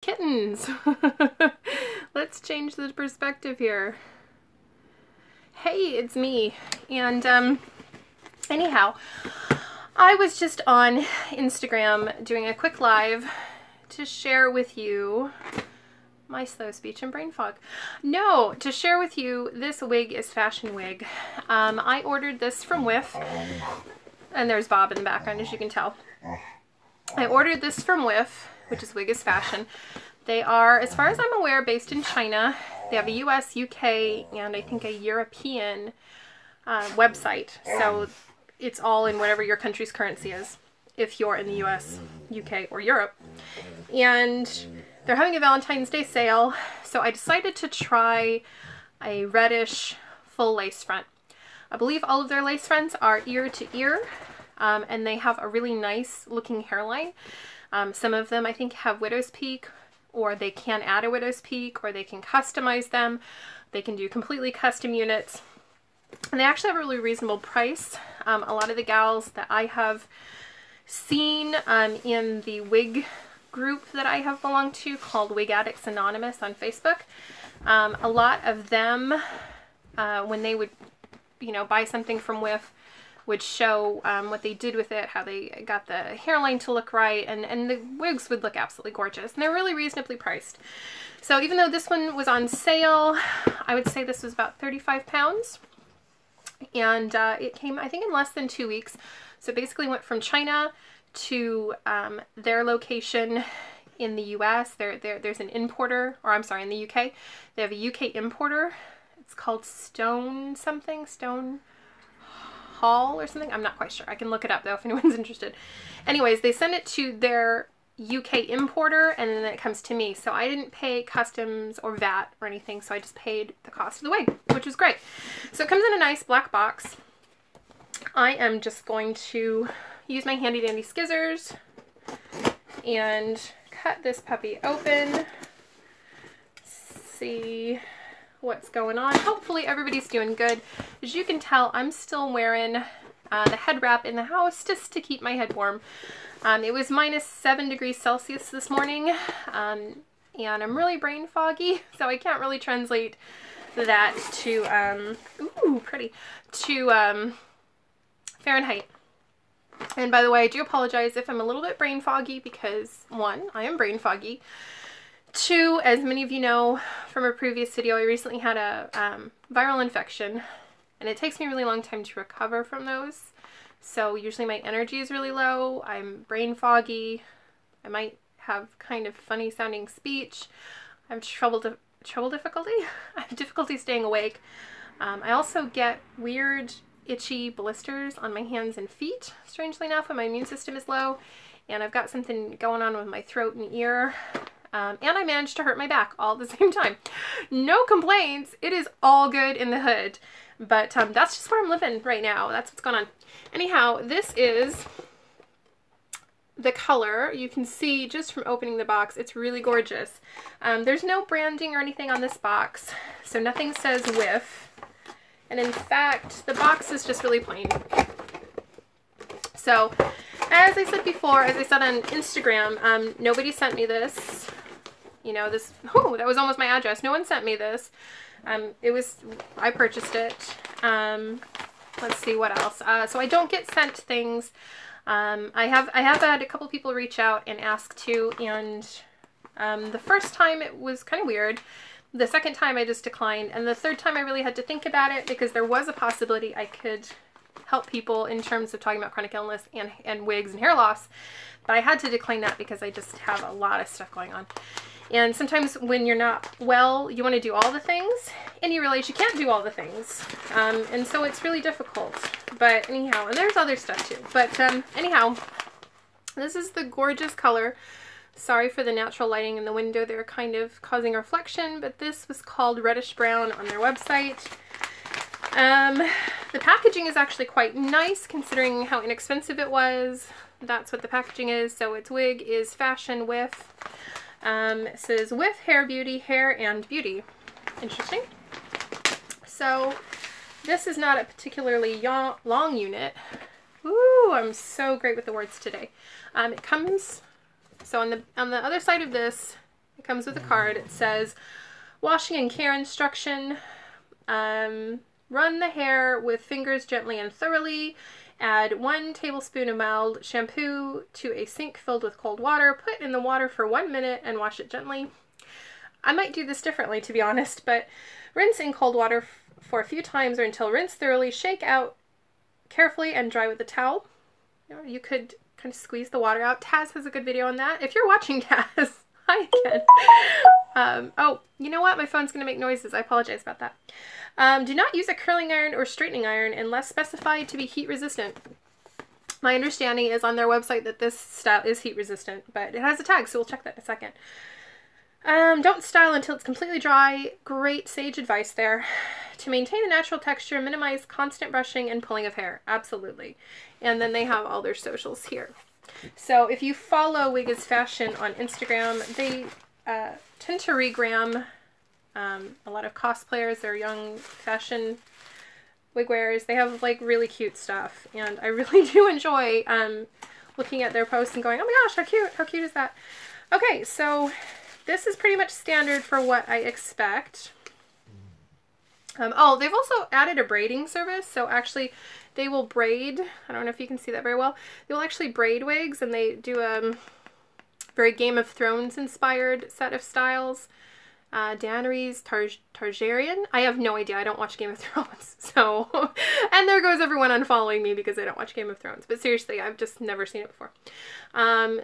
kittens. Let's change the perspective here. Hey, it's me. And anyhow, I was just on Instagram doing a quick live to share with you my slow speech and brain fog. No, to share with you, this wig is fashion wig. I ordered this from Whiff, and there's Bob in the background, as you can tell. I ordered this from Whiff, which is Wig is Fashion. They are, as far as I'm aware, based in China. They have a US, UK, and I think a European website. So it's all in whatever your country's currency is, if you're in the US, UK, or Europe. And they're having a Valentine's Day sale, so I decided to try a reddish full lace front. I believe all of their lace fronts are ear to ear, and they have a really nice looking hairline. Some of them I think have widow's peak, or they can add a widow's peak, or they can customize them. They can do completely custom units. And they actually have a really reasonable price. A lot of the gals that I have seen in the wig group that I have belonged to called Wig Addicts Anonymous on Facebook, a lot of them, when they would, buy something from Whiff, would show what they did with it, how they got the hairline to look right, and the wigs would look absolutely gorgeous. And they're really reasonably priced. So even though this one was on sale, I would say this was about 35 pounds. And it came, I think, in less than 2 weeks. So it basically went from China to their location in the US. There's an importer, or I'm sorry, in the UK. They have a UK importer. It's called Stone Hall or something. I'm not quite sure. I can look it up though if anyone's interested. Anyways, they send it to their UK importer and then it comes to me. So I didn't pay customs or VAT or anything. So I just paid the cost of the wig, which was great. So it comes in a nice black box. I am just going to use my handy dandy scissors and cut this puppy open. See what's going on. Hopefully everybody's doing good. As you can tell, I'm still wearing the head wrap in the house just to keep my head warm. It was -7°C this morning, and I'm really brain foggy, so I can't really translate that to ooh, pretty, to Fahrenheit. And by the way, I do apologize if I'm a little bit brain foggy because, one, I am brain foggy. Two, as many of you know from a previous video, I recently had a viral infection, and it takes me a really long time to recover from those. So usually my energy is really low, I'm brain foggy, I might have kind of funny sounding speech, I have difficulty? I have difficulty staying awake. I also get weird itchy blisters on my hands and feet, strangely enough, when my immune system is low, and I've got something going on with my throat and ear. And I managed to hurt my back all at the same time. No complaints. It is all good in the hood. But that's just where I'm living right now. That's what's going on. Anyhow, this is the color. You can see just from opening the box, it's really gorgeous. There's no branding or anything on this box, so nothing says Whiff. And in fact, the box is just really plain. So, as I said before, as I said on Instagram, nobody sent me this. This, oh, that was almost my address. No one sent me this. I purchased it. Let's see what else. So I don't get sent things. I have had a couple people reach out and ask to, and the first time it was kind of weird. The second time I just declined, and the third time I really had to think about it because there was a possibility I could help people in terms of talking about chronic illness and wigs and hair loss, but I had to decline that because I just have a lot of stuff going on. And sometimes when you're not well, you want to do all the things, and you realize you can't do all the things. And so it's really difficult. But anyhow, and there's other stuff too. But anyhow, this is the gorgeous color. Sorry for the natural lighting in the window. They're kind of causing reflection, but this was called reddish brown on their website. The packaging is actually quite nice considering how inexpensive it was. That's what the packaging is. So its wig is Fashion Whiff. It says Whiff Hair Beauty, Hair and Beauty. Interesting. So this is not a particularly long unit. Ooh, I'm so great with the words today. It comes, so on the other side of this It comes with a card. It says, washing and care instruction. Run the hair with fingers gently and thoroughly. Add 1 tablespoon of mild shampoo to a sink filled with cold water. Put in the water for 1 minute and wash it gently. I might do this differently, to be honest, but rinse in cold water for a few times or until rinsed thoroughly. Shake out carefully and dry with a towel. You could kind of squeeze the water out. Taz has a good video on that. If you're watching, Taz, hi again. Oh, you know what? My phone's going to make noises. I apologize about that. Do not use a curling iron or straightening iron unless specified to be heat resistant. My understanding is on their website that this style is heat resistant, but it has a tag, so we'll check that in a second. Don't style until it's completely dry. Great sage advice there. To maintain the natural texture, minimize constant brushing and pulling of hair. Absolutely. And then they have all their socials here. So if you follow Wig is Fashion on Instagram, they tend to regram a lot of cosplayers. They're young fashion wig wearers. They have like really cute stuff, and I really do enjoy looking at their posts and going, oh my gosh, how cute! How cute is that? Okay, so this is pretty much standard for what I expect. Oh, they've also added a braiding service, so actually they will braid. I don't know if you can see that very well. They will actually braid wigs, and they do a very Game of Thrones inspired set of styles. Daenerys Targaryen. I have no idea. I don't watch Game of Thrones. So, and there goes everyone unfollowing me because I don't watch Game of Thrones. But seriously, I've just never seen it before.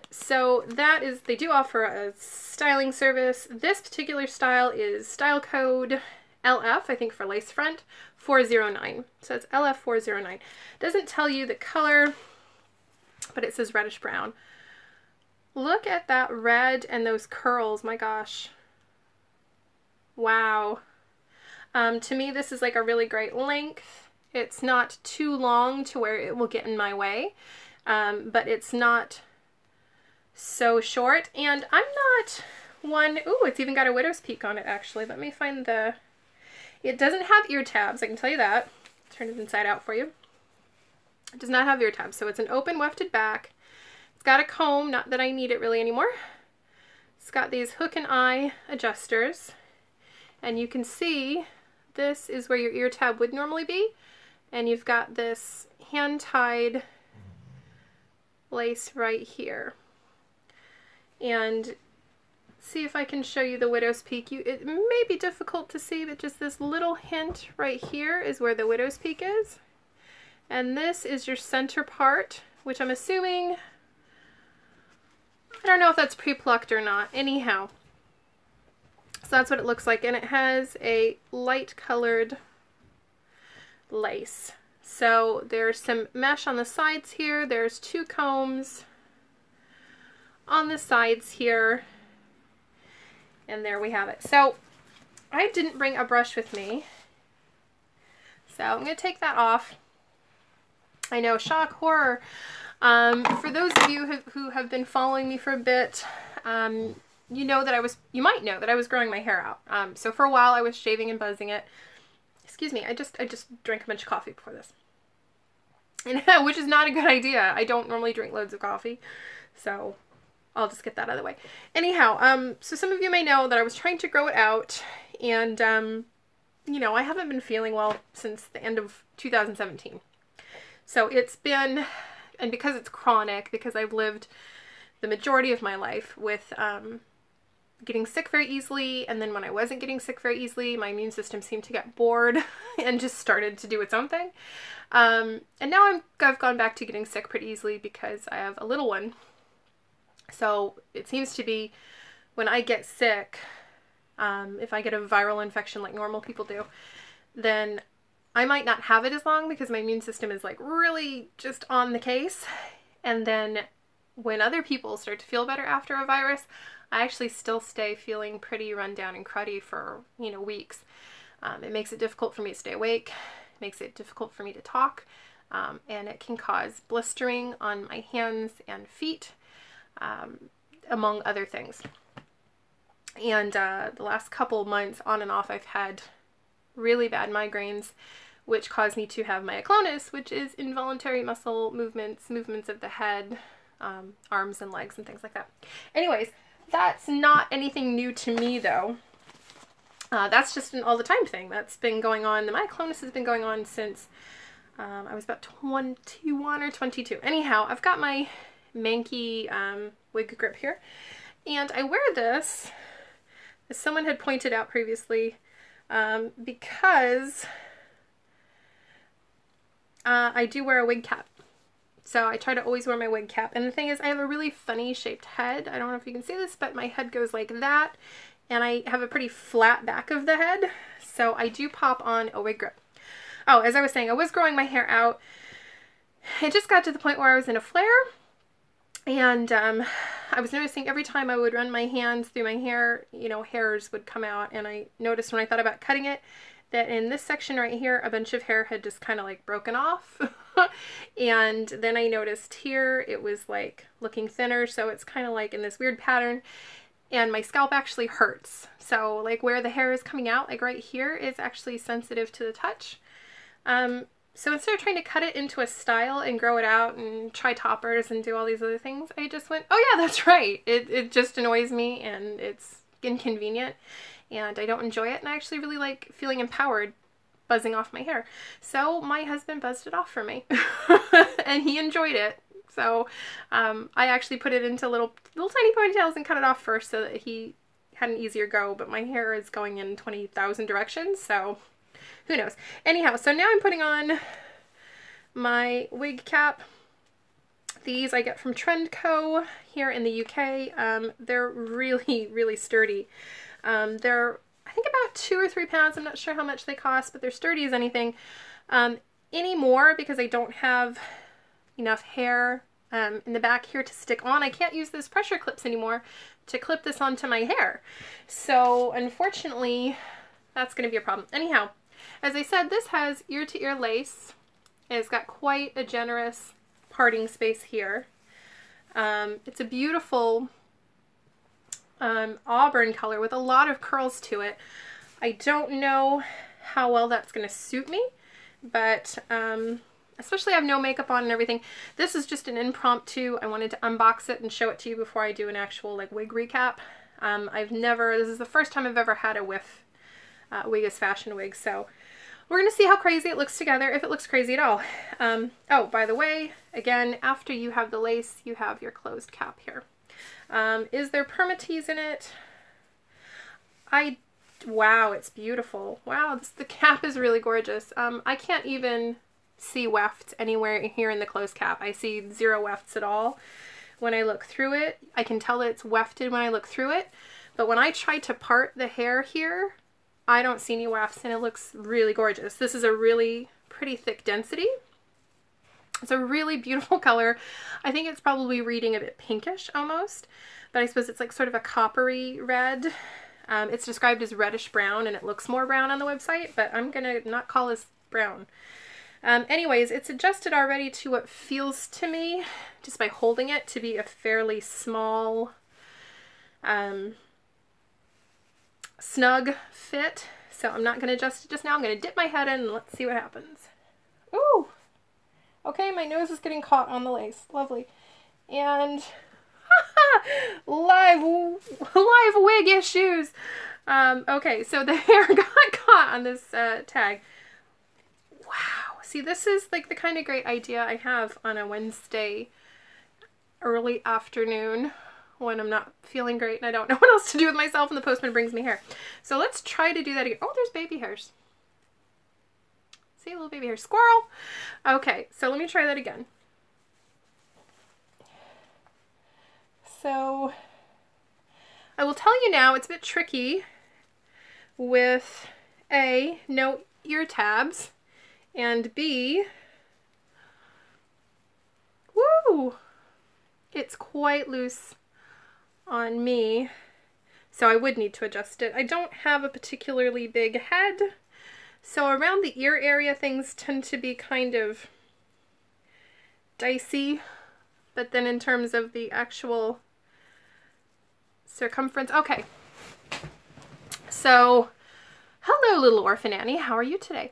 So that is, they do offer a styling service. This particular style is style code LF, I think for Lacefront, 409. So it's LF 409. Doesn't tell you the color, but it says reddish brown. Look at that red and those curls. My gosh. Wow. To me, this is like a really great length. It's not too long to where it will get in my way, but it's not so short. And I'm not one, ooh, it's even got a widow's peak on it, actually. Let me find the, it doesn't have ear tabs, I can tell you that. Turn it inside out for you. It does not have ear tabs, so it's an open wefted back. It's got a comb, not that I need it really anymore. It's got these hook and eye adjusters. And you can see this is where your ear tab would normally be. And you've got this hand-tied lace right here. And see if I can show you the widow's peak. It may be difficult to see, but just this little hint right here is where the widow's peak is. And this is your center part, which I'm assuming, I don't know if that's pre-plucked or not. Anyhow. So that's what it looks like, and it has a light colored lace. So there's some mesh on the sides here. There's 2 combs on the sides here. And there we have it. So I didn't bring a brush with me. So I'm going to take that off. I know, shock, horror. For those of you who have been following me for a bit, you know that you might know that I was growing my hair out. So for a while I was shaving and buzzing it. Excuse me, I just drank a bunch of coffee before this. And, which is not a good idea. I don't normally drink loads of coffee. So I'll just get that out of the way. Anyhow, so some of you may know that I was trying to grow it out. And, you know, I haven't been feeling well since the end of 2017. So it's been, and because it's chronic, because I've lived the majority of my life with getting sick very easily, and then when I wasn't getting sick very easily, my immune system seemed to get bored and just started to do its own thing. And now I've gone back to getting sick pretty easily because I have a little one. So it seems to be when I get sick, if I get a viral infection like normal people do, then I might not have it as long because my immune system is like really just on the case. And then when other people start to feel better after a virus, I actually still stay feeling pretty run down and cruddy for, you know, weeks. It makes it difficult for me to stay awake, it makes it difficult for me to talk, and it can cause blistering on my hands and feet, among other things. And the last couple of months, on and off, I've had really bad migraines, which cause me to have myoclonus, which is involuntary muscle movements of the head, arms and legs and things like that. Anyways, That's not anything new to me though. That's just an all the time thing. That's been going on. The myoclonus has been going on since I was about 21 or 22. Anyhow, I've got my Mankey wig grip here, and I wear this, as someone had pointed out previously, because I do wear a wig cap. So I try to always wear my wig cap. And the thing is, I have a really funny shaped head. I don't know if you can see this, but my head goes like that. And I have a pretty flat back of the head. So I do pop on a wig grip. Oh, as I was saying, I was growing my hair out. It just got to the point where I was in a flare. And I was noticing every time I would run my hands through my hair, you know, hairs would come out. And I noticed when I thought about cutting it, that in this section right here, a bunch of hair had just kind of like broken off. And then I noticed here it was like looking thinner, so it's kind of like in this weird pattern, and my scalp actually hurts. So like where the hair is coming out, like right here, is actually sensitive to the touch. So instead of trying to cut it into a style and grow it out and try toppers and do all these other things, I just went, oh yeah, that's right. It just annoys me and it's inconvenient and I don't enjoy it, and I actually really like feeling empowered buzzing off my hair. So my husband buzzed it off for me and he enjoyed it. So I actually put it into little tiny ponytails and cut it off first so that he had an easier go, but my hair is going in 20,000 directions, so who knows. Anyhow, so now I'm putting on my wig cap. These I get from Trendco here in the UK. They're really, really sturdy. They're, I think, about 2 or 3 pounds. I'm not sure how much they cost, but they're sturdy as anything. Anymore, because I don't have enough hair in the back here to stick on, I can't use those pressure clips anymore to clip this onto my hair. So unfortunately, that's going to be a problem. Anyhow, as I said, this has ear-to-ear lace. It's got quite a generous parting space here. It's a beautiful auburn color with a lot of curls to it. I don't know how well that's going to suit me, but especially I have no makeup on and everything. This is just an impromptu. I wanted to unbox it and show it to you before I do an actual like wig recap. This is the first time I've ever had a whiff wig as fashion wig, so we're going to see how crazy it looks together, if it looks crazy at all. Oh, by the way, again, after you have the lace, you have your closed cap here. Is there permatease in it? Wow, it's beautiful. Wow, the cap is really gorgeous. I can't even see wefts anywhere here in the closed cap. I see zero wefts at all. When I look through it, I can tell that it's wefted when I look through it, but when I try to part the hair here, I don't see any wefts, and it looks really gorgeous. This is a really pretty thick density. It's a really beautiful color. I think it's probably reading a bit pinkish almost, but I suppose it's like sort of a coppery red. It's described as reddish brown, and it looks more brown on the website, but I'm gonna not call this brown. Anyways, it's adjusted already to what feels to me, just by holding it, to be a fairly small, snug fit. So I'm not going to adjust it just now. I'm going to dip my head in and let's see what happens. Ooh! Okay, my nose is getting caught on the lace. Lovely. And live wig issues. Okay, so the hair got caught on this tag. Wow. See, this is like the kind of great idea I have on a Wednesday early afternoon when I'm not feeling great and I don't know what else to do with myself and the postman brings me hair. So let's try to do that again. Oh, there's baby hairs. See, a little baby hair. Squirrel! Okay, so let me try that again. So I will tell you now, it's a bit tricky with A, no ear tabs, and B, woo, it's quite loose on me, so I would need to adjust it. I don't have a particularly big head, so around the ear area things tend to be kind of dicey, but then in terms of the actual circumference, okay. So, hello little orphan Annie, how are you today?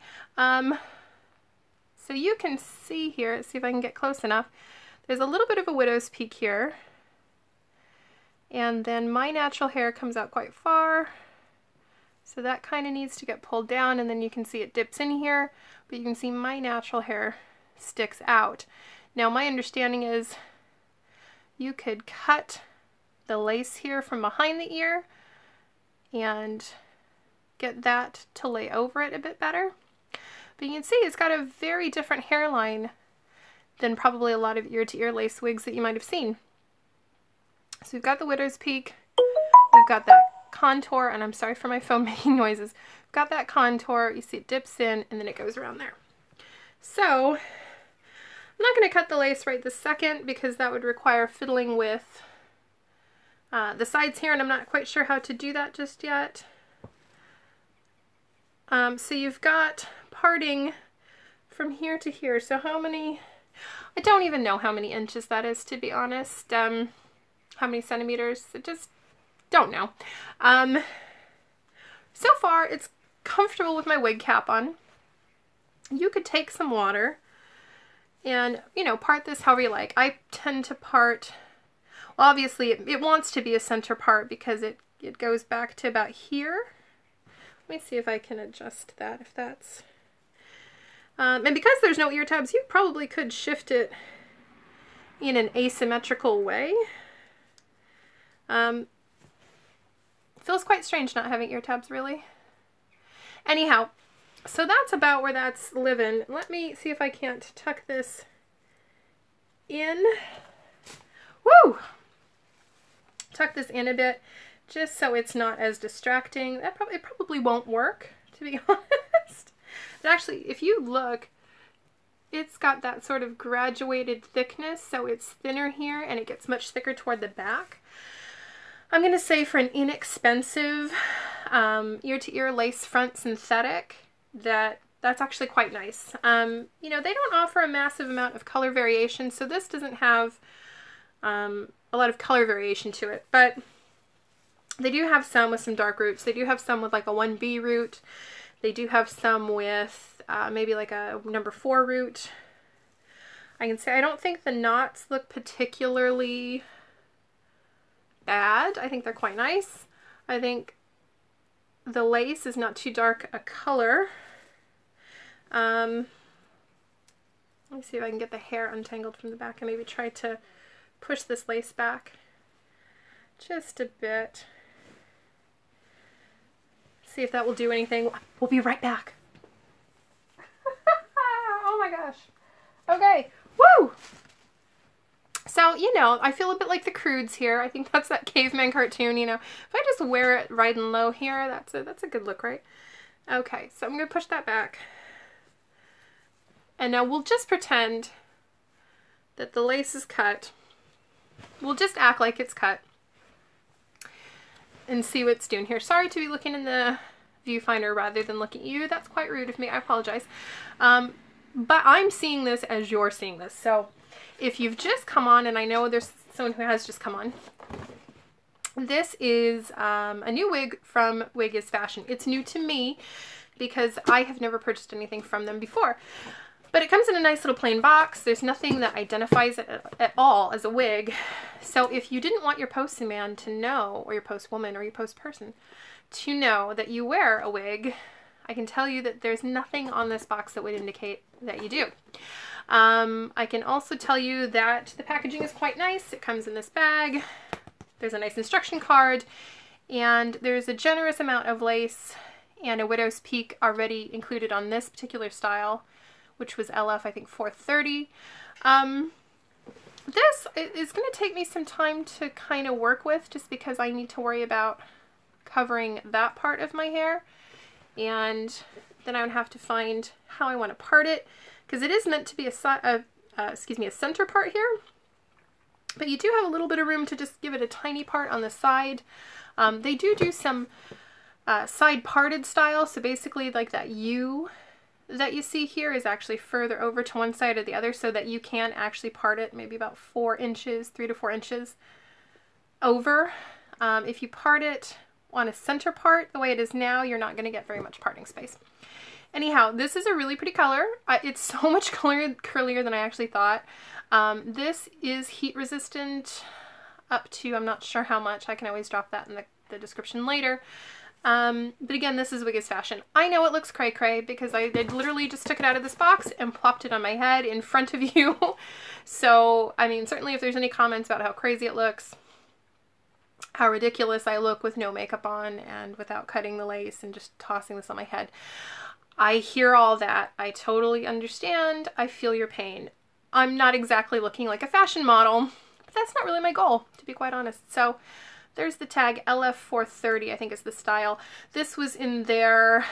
So you can see here, let's see if I can get close enough, there's a little bit of a widow's peak here. And then my natural hair comes out quite far. So that kind of needs to get pulled down, and then you can see it dips in here, but you can see my natural hair sticks out. Now my understanding is you could cut the lace here from behind the ear and get that to lay over it a bit better. But you can see it's got a very different hairline than probably a lot of ear-to-ear lace wigs that you might have seen. So we've got the widow's peak, we've got that contour, and I'm sorry for my phone making noises. We've got that contour, you see it dips in, and then it goes around there. So I'm not going to cut the lace right this second because that would require fiddling with the sides here, and I'm not quite sure how to do that just yet. So you've got parting from here to here. So how many, I don't even know how many inches that is, to be honest. How many centimeters? I just don't know. So far it's comfortable with my wig cap on. You could take some water and, you know, part this however you like. I tend to part, well, obviously it wants to be a center part because it goes back to about here. Let me see if I can adjust that, if that's... and because there's no ear tabs, you probably could shift it in an asymmetrical way. Feels quite strange not having ear tabs, really. Anyhow, so that's about where that's living. Let me see if I can't tuck this in. Woo! Tuck this in a bit, just so it's not as distracting. It probably won't work, to be honest. But actually, if you look, it's got that sort of graduated thickness, so it's thinner here and it gets much thicker toward the back. I'm going to say for an inexpensive ear-to-ear Lacefront synthetic, that's actually quite nice. You know, they don't offer a massive amount of color variation, so this doesn't have a lot of color variation to it, but they do have some with some dark roots. They do have some with like a 1B root. They do have some with maybe like a number 4 root. I can say I don't think the knots look particularly bad. I think they're quite nice. I think the lace is not too dark a color. Let me see if I can get the hair untangled from the back and maybe try to push this lace back just a bit. See if that will do anything. We'll be right back. Oh my gosh. Okay. Woo! So, you know, I feel a bit like the Croods here. I think that's that caveman cartoon, you know. If I just wear it riding low here, that's a good look, right? Okay, so I'm going to push that back. And now we'll just pretend that the lace is cut. We'll just act like it's cut and see what it's doing here. Sorry to be looking in the viewfinder rather than looking at you. That's quite rude of me. I apologize. But I'm seeing this as you're seeing this. So if you've just come on, and I know there's someone who has just come on, this is a new wig from Wig is Fashion. It's new to me because I have never purchased anything from them before. But it comes in a nice little plain box. There's nothing that identifies it at all as a wig. So if you didn't want your postman to know, or your postwoman, or your post person to know that you wear a wig, I can tell you that there's nothing on this box that would indicate that you do. I can also tell you that the packaging is quite nice. It comes in this bag. There's a nice instruction card, and there's a generous amount of lace and a widow's peak already included on this particular style, which was LF, I think, 430. This is going to take me some time to kind of work with, just because I need to worry about covering that part of my hair, and then I would have to find how I want to part it, because it is meant to be a center part here, but you do have a little bit of room to just give it a tiny part on the side. They do some side parted style, so basically like that U that you see here is actually further over to one side or the other, so that you can actually part it maybe about 4 inches, 3 to 4 inches over. If you part it on a center part the way it is now, you're not going to get very much parting space. Anyhow, this is a really pretty color. It's so much curlier than I actually thought. This is heat resistant. up to, I'm not sure how much. I can always drop that in the description later. But again, this is Wigs Fashion. I know it looks cray cray because I literally just took it out of this box and plopped it on my head in front of you. So, I mean, certainly if there's any comments about how crazy it looks, how ridiculous I look with no makeup on and without cutting the lace and just tossing this on my head, I hear all that. I totally understand. I feel your pain. I'm not exactly looking like a fashion model, but that's not really my goal, to be quite honest. So there's the tag. LF430, I think is the style. This was in their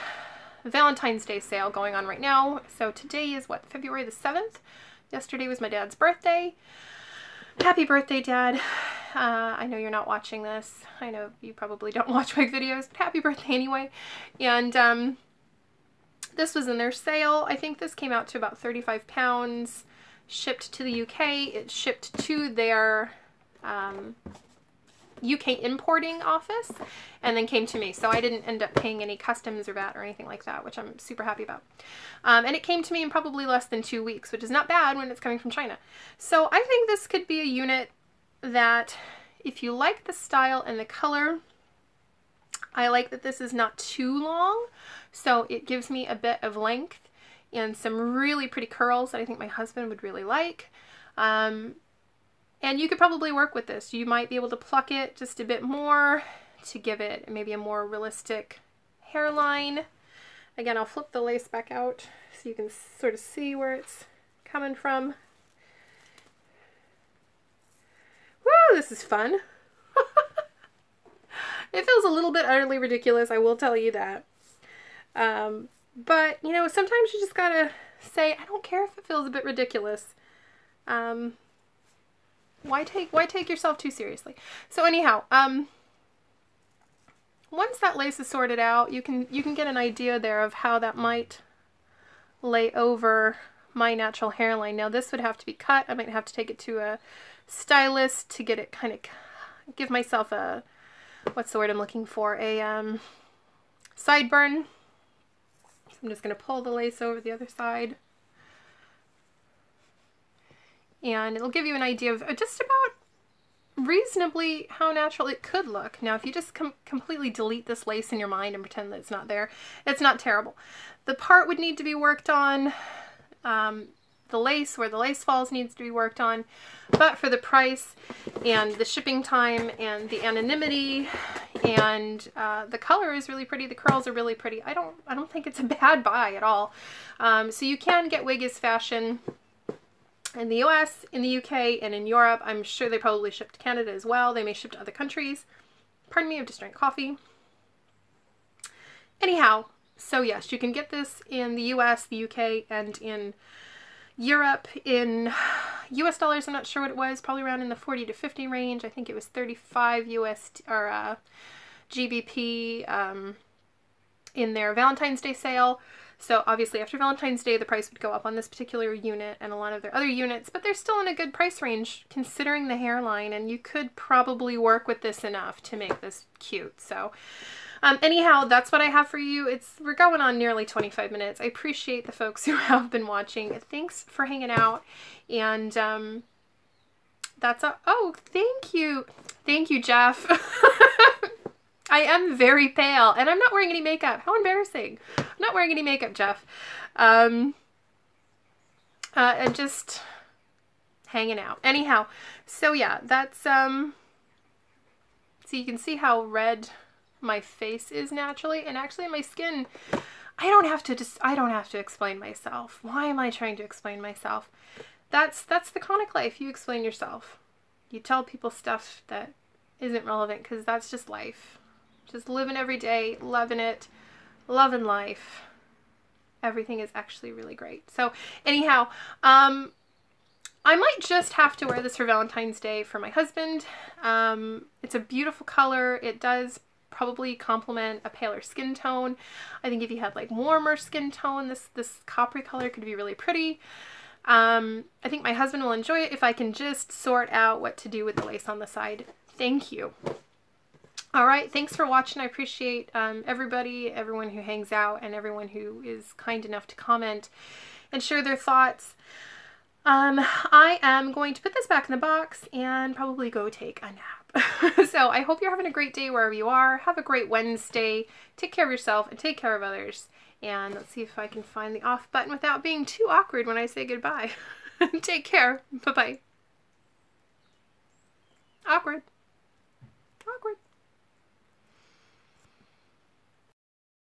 Valentine's Day sale going on right now. So today is what, February the 7th? Yesterday was my dad's birthday. Happy birthday, Dad. I know you're not watching this. I know you probably don't watch my videos, but happy birthday anyway. And this was in their sale. I think this came out to about 35 pounds. Shipped to the UK. It shipped to their UK importing office and then came to me. So I didn't end up paying any customs or VAT or anything like that, which I'm super happy about. And it came to me in probably less than 2 weeks, which is not bad when it's coming from China. So I think this could be a unit that if you like the style and the color, I like that this is not too long. So it gives me a bit of length and some really pretty curls that I think my husband would really like. And you could probably work with this. You might be able to pluck it just a bit more to give it maybe a more realistic hairline. Again, I'll flip the lace back out so you can sort of see where it's coming from. Woo, this is fun. It feels a little bit utterly ridiculous, I will tell you that. But, you know, sometimes you just gotta say, I don't care if it feels a bit ridiculous. Why take yourself too seriously? So anyhow, once that lace is sorted out, you can get an idea there of how that might lay over my natural hairline. Now this would have to be cut. I might have to take it to a stylist to get it kind of, give myself a, what's the word I'm looking for, a sideburn. So I'm just going to pull the lace over the other side. And it'll give you an idea of just about reasonably how natural it could look. Now, if you just completely delete this lace in your mind and pretend that it's not there, it's not terrible. The part would need to be worked on. The lace, where the lace falls, needs to be worked on. But for the price and the shipping time and the anonymity and the color is really pretty, the curls are really pretty, I don't think it's a bad buy at all. So you can get Wigs Fashion in the US, in the UK, and in Europe. I'm sure they probably ship to Canada as well. They may ship to other countries. Pardon me, I've just drank coffee. Anyhow, so yes, you can get this in the US, the UK, and in Europe. In US dollars, I'm not sure what it was, probably around in the 40 to 50 range. I think it was 35 US or GBP in their Valentine's Day sale. So obviously after Valentine's Day, the price would go up on this particular unit and a lot of their other units, but they're still in a good price range considering the hairline, and you could probably work with this enough to make this cute. So anyhow, that's what I have for you. We're going on nearly 25 minutes. I appreciate the folks who have been watching. Thanks for hanging out. And that's all. Oh, thank you. Thank you, Jeff. I am very pale and I'm not wearing any makeup. How embarrassing. I'm not wearing any makeup, Jeff. And just hanging out. Anyhow, so yeah, that's, so you can see how red my face is naturally, and actually my skin, I don't have to explain myself. Why am I trying to explain myself? That's the conic life. You explain yourself. You tell people stuff that isn't relevant because that's just life. Just living every day, loving it, loving life. Everything is actually really great. So anyhow, I might just have to wear this for Valentine's Day for my husband. It's a beautiful color. It does probably complement a paler skin tone. I think if you had like warmer skin tone, this coppery color could be really pretty. I think my husband will enjoy it if I can just sort out what to do with the lace on the side. Thank you. All right, thanks for watching. I appreciate everyone who hangs out and everyone who is kind enough to comment and share their thoughts. I am going to put this back in the box and probably go take a nap. So I hope you're having a great day wherever you are. Have a great Wednesday. Take care of yourself and take care of others. And let's see if I can find the off button without being too awkward when I say goodbye. Take care. Bye-bye. Awkward.